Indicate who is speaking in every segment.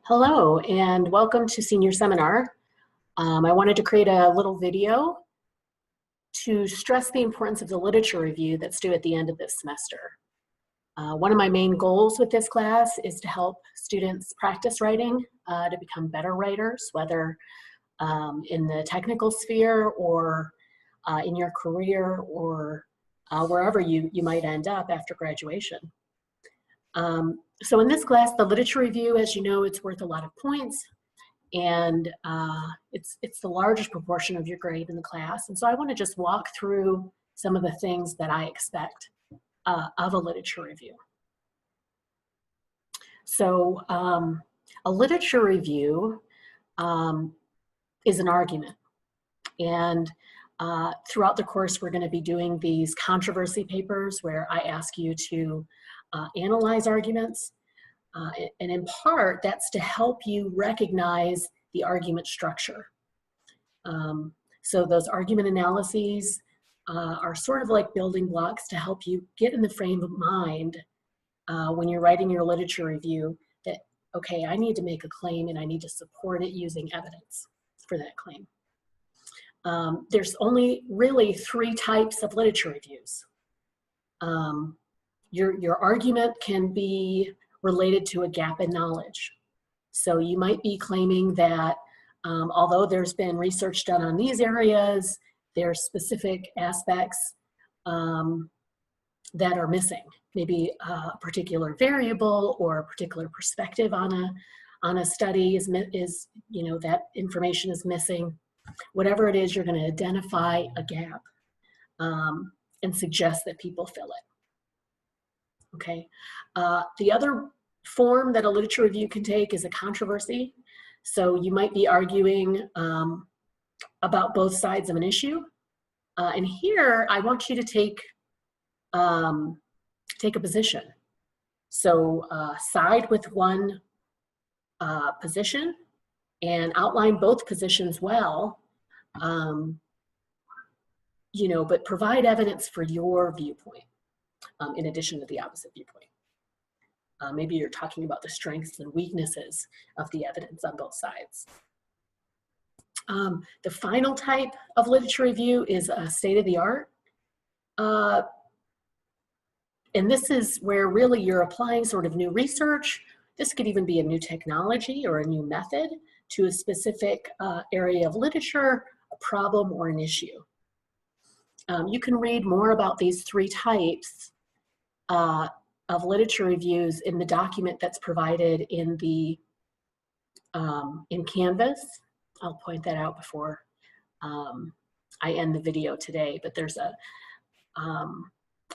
Speaker 1: Hello and welcome to Senior Seminar. I wanted to create a little video to stress the importance of the literature review that's due at the end of this semester. One of my main goals with this class is to help students practice writing to become better writers, whether in the technical sphere or in your career or wherever you might end up after graduation. So in this class, the literature review, as you know, it's worth a lot of points, and it's the largest proportion of your grade in the class. And so I want to just walk through some of the things that I expect of a literature review. So a literature review is an argument. And throughout the course, we're going to be doing these controversy papers where I ask you to analyze arguments. And in part, that's to help you recognize the argument structure. So those argument analyses are sort of like building blocks to help you get in the frame of mind when you're writing your literature review that, okay, I need to make a claim and I need to support it using evidence for that claim. There's only really 3 types of literature reviews. Your argument can be related to a gap in knowledge. So you might be claiming that although there's been research done on these areas, there are specific aspects that are missing. Maybe a particular variable or a particular perspective on a study is that information is missing. Whatever it is, you're going to identify a gap and suggest that people fill it. Okay. The other form that a literature review can take is a controversy. So you might be arguing about both sides of an issue. And here I want you to take a position. So side with one position and outline both positions well, but provide evidence for your viewpoint in addition to the opposite viewpoint. Maybe you're talking about the strengths and weaknesses of the evidence on both sides. The final type of literature review is a state-of-the-art. And this is where really you're applying sort of new research. This could even be a new technology or a new method to a specific area of literature, a problem, or an issue. You can read more about these 3 types of literature reviews in the document that's provided in the in Canvas. I'll point that out before I end the video today, but there's a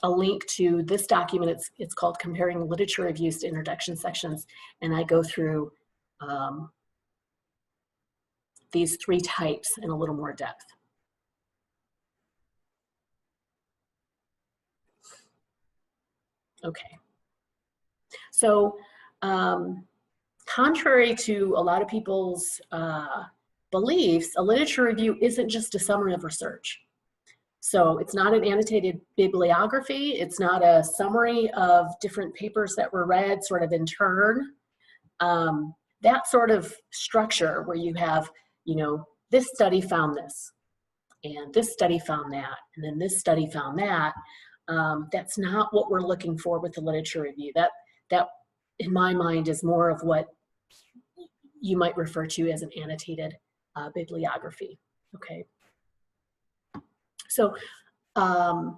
Speaker 1: link to this document. It's called Comparing Literature Reviews to Introduction Sections, and I go through these 3 types in a little more depth. Okay. So contrary to a lot of people's beliefs, a literature review isn't just a summary of research. So it's not an annotated bibliography. It's not a summary of different papers that were read sort of in turn. That sort of structure where you have, this study found this, and this study found that, and then this study found that. That's not what we're looking for with the literature review. That in my mind is more of what you might refer to as an annotated bibliography. Okay. So a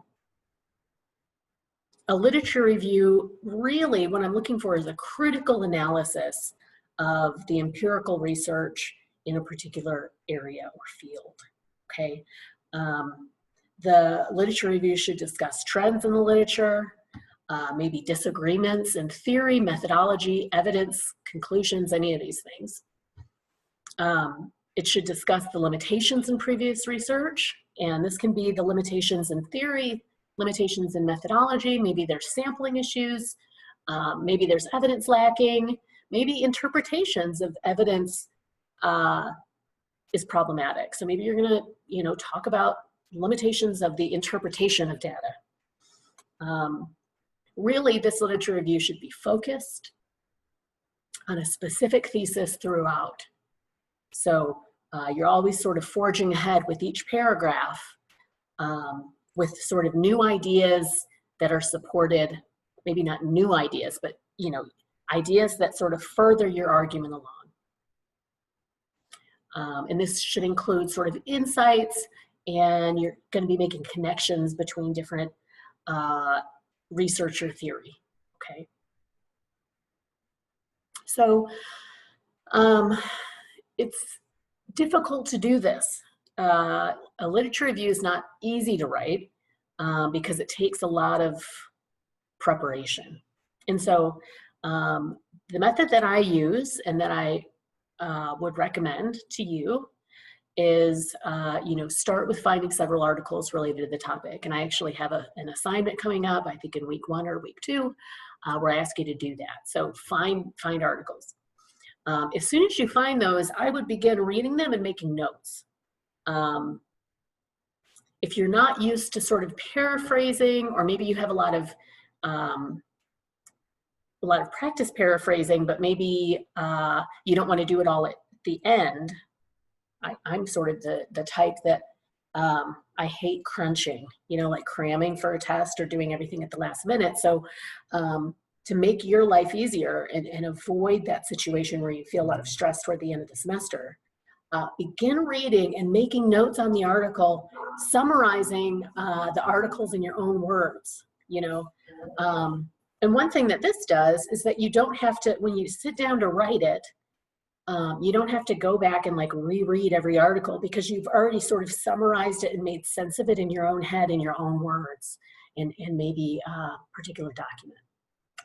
Speaker 1: literature review, really what I'm looking for is a critical analysis of the empirical research in a particular area or field. Okay. The literature review should discuss trends in the literature, maybe disagreements in theory, methodology, evidence, conclusions, any of these things. It should discuss the limitations in previous research, and this can be the limitations in theory, limitations in methodology, maybe there's sampling issues, maybe there's evidence lacking, maybe interpretations of evidence is problematic. So maybe you're gonna, talk about limitations of the interpretation of data. Really, this literature review should be focused. on a specific thesis throughout. So you're always sort of forging ahead with each paragraph with sort of new ideas that are supported, maybe not new ideas, but ideas that sort of further your argument along. And this should include sort of insights, and you're going to be making connections between different research or theory, okay? So it's difficult to do this. A literature review is not easy to write because it takes a lot of preparation. And so the method that I use and that I would recommend to you is, start with finding several articles related to the topic. And I actually have an assignment coming up, I think in week 1 or week 2, where I ask you to do that. So find articles. As soon as you find those, I would begin reading them and making notes. If you're not used to sort of paraphrasing, or maybe you have a lot of practice paraphrasing, but maybe you don't want to do it all at the end. I'm sort of the type that I hate crunching, like cramming for a test or doing everything at the last minute. So to make your life easier and avoid that situation where you feel a lot of stress toward the end of the semester, begin reading and making notes on the article, summarizing the articles in your own words, and one thing that this does is that you don't have to, when you sit down to write it, you don't have to go back and like reread every article, because you've already sort of summarized it and made sense of it in your own head, in your own words, and maybe a particular document.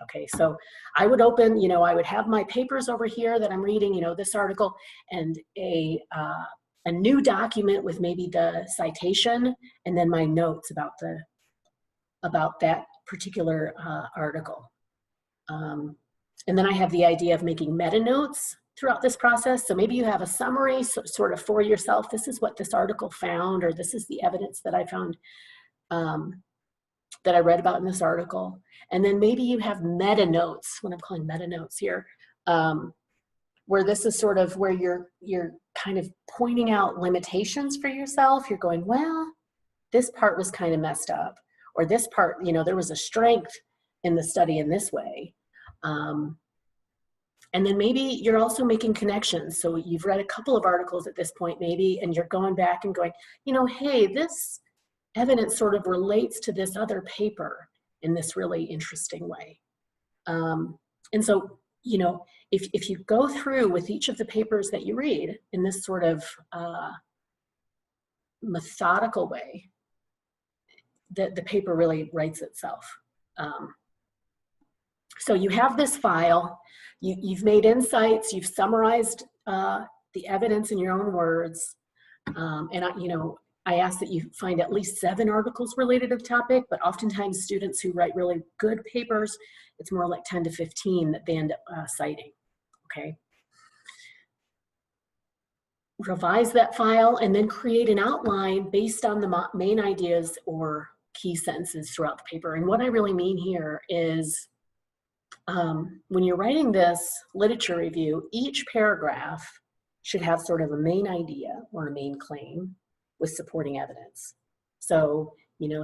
Speaker 1: Okay, so I would open, I would have my papers over here that I'm reading, this article, and a new document with maybe the citation, and then my notes about that particular article. And then I have the idea of making meta notes throughout this process. So maybe you have a summary sort of for yourself. This is what this article found, or this is the evidence that I found that I read about in this article. And then maybe you have meta notes, what I'm calling meta notes here, where this is sort of where you're kind of pointing out limitations for yourself. You're going, well, this part was kind of messed up, or this part, there was a strength in the study in this way. And then maybe you're also making connections. So you've read a couple of articles at this point maybe, and you're going back and going, hey, this evidence sort of relates to this other paper in this really interesting way. And so, if you go through with each of the papers that you read in this sort of methodical way, the paper really writes itself. So you have this file, you've made insights, you've summarized the evidence in your own words, and I ask that you find at least 7 articles related to the topic, but oftentimes students who write really good papers, it's more like 10 to 15 that they end up citing, okay? Revise that file and then create an outline based on the main ideas or key sentences throughout the paper. And what I really mean here is when you're writing this literature review, each paragraph should have sort of a main idea or a main claim with supporting evidence. So,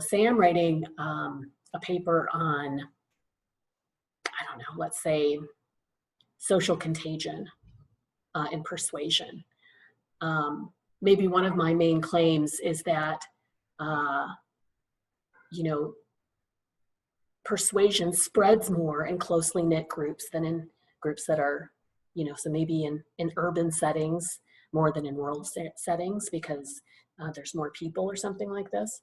Speaker 1: say I'm writing a paper on, I don't know, let's say social contagion and persuasion. Maybe one of my main claims is that, persuasion spreads more in closely knit groups than in groups that are, so maybe in urban settings more than in rural settings, because there's more people or something like this.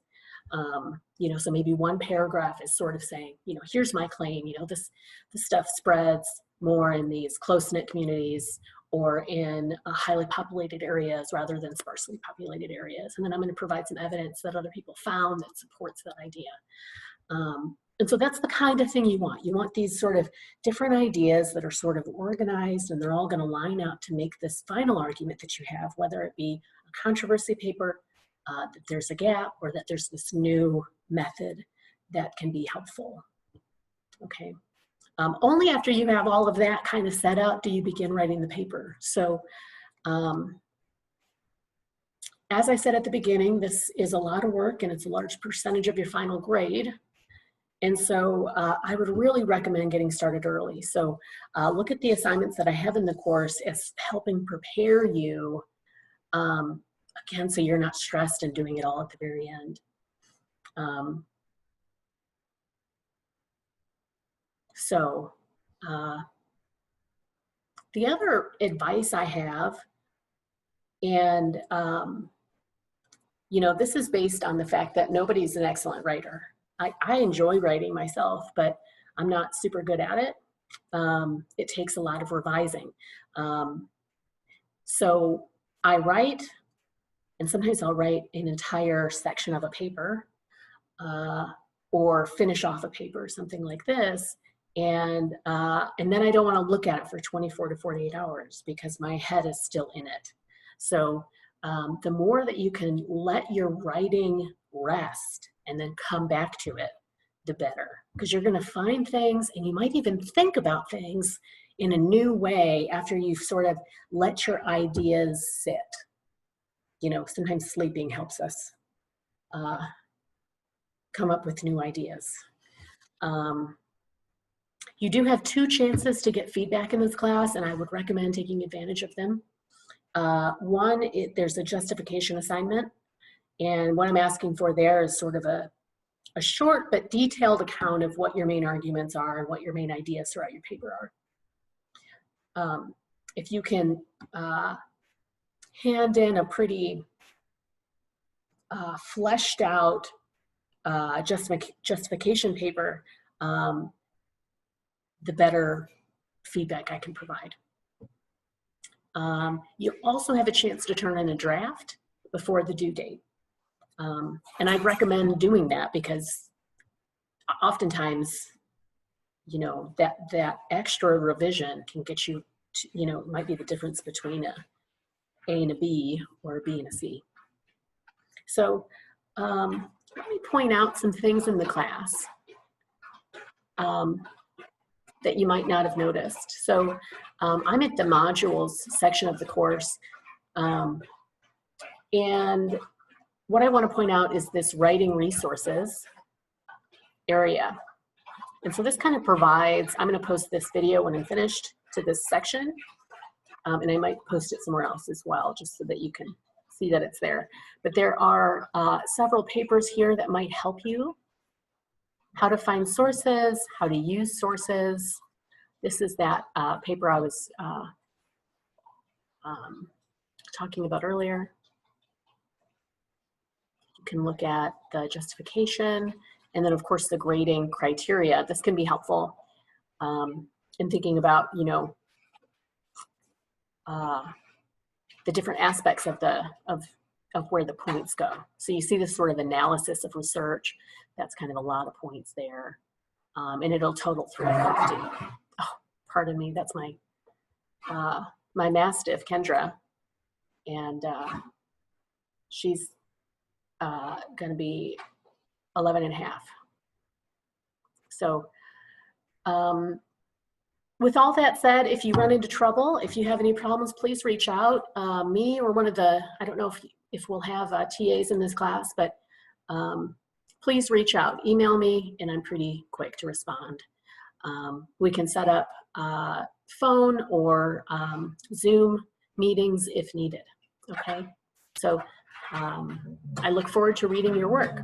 Speaker 1: So maybe one paragraph is sort of saying, here's my claim, this stuff spreads more in these close-knit communities or in highly populated areas rather than sparsely populated areas. And then I'm going to provide some evidence that other people found that supports that idea. And so that's the kind of thing you want. You want these sort of different ideas that are sort of organized, and they're all going to line up to make this final argument that you have, whether it be a controversy paper, that there's a gap, or that there's this new method that can be helpful. Okay. Only after you have all of that kind of set up do you begin writing the paper. So as I said at the beginning, this is a lot of work and it's a large percentage of your final grade. And so I would really recommend getting started early. So look at the assignments that I have in the course as helping prepare you, again, so you're not stressed and doing it all at the very end. The other advice I have, and you know, this is based on the fact that nobody's an excellent writer. I enjoy writing myself, but I'm not super good at it. It takes a lot of revising. So I write, and sometimes I'll write an entire section of a paper or finish off a paper, something like this. And then I don't want to look at it for 24 to 48 hours because my head is still in it. So the more that you can let your writing rest and then come back to it, the better. Because you're going to find things, and you might even think about things in a new way after you've sort of let your ideas sit. You know, sometimes sleeping helps us come up with new ideas. You do have 2 chances to get feedback in this class, and I would recommend taking advantage of them. One, there's a justification assignment, and what I'm asking for there is sort of a short but detailed account of what your main arguments are and what your main ideas throughout your paper are. If you can hand in a pretty fleshed out justification paper, the better feedback I can provide. You also have a chance to turn in a draft before the due date. And I'd recommend doing that because oftentimes, you know, that extra revision can get you, to, you know, might be the difference between a A and a B or a B and a C. So let me point out some things in the class that you might not have noticed. So I'm at the modules section of the course. And what I want to point out is this writing resources area. And so this kind of provides, I'm going to post this video when I'm finished to this section. And I might post it somewhere else as well, just so that you can see that it's there. But there are several papers here that might help you. How to find sources, how to use sources. This is that paper I was talking about earlier. You can look at the justification, and then of course the grading criteria. This can be helpful in thinking about, you know, the different aspects of where the points go. So you see this sort of analysis of research. That's kind of a lot of points there. And it'll total 350. Oh, pardon me, that's my my Mastiff, Kendra. And she's gonna be 11 and a half. So with all that said, if you run into trouble, if you have any problems, please reach out. Me or one of the, I don't know if we'll have TAs in this class, but please reach out. Email me, and I'm pretty quick to respond. We can set up phone or Zoom meetings if needed, okay? So I look forward to reading your work.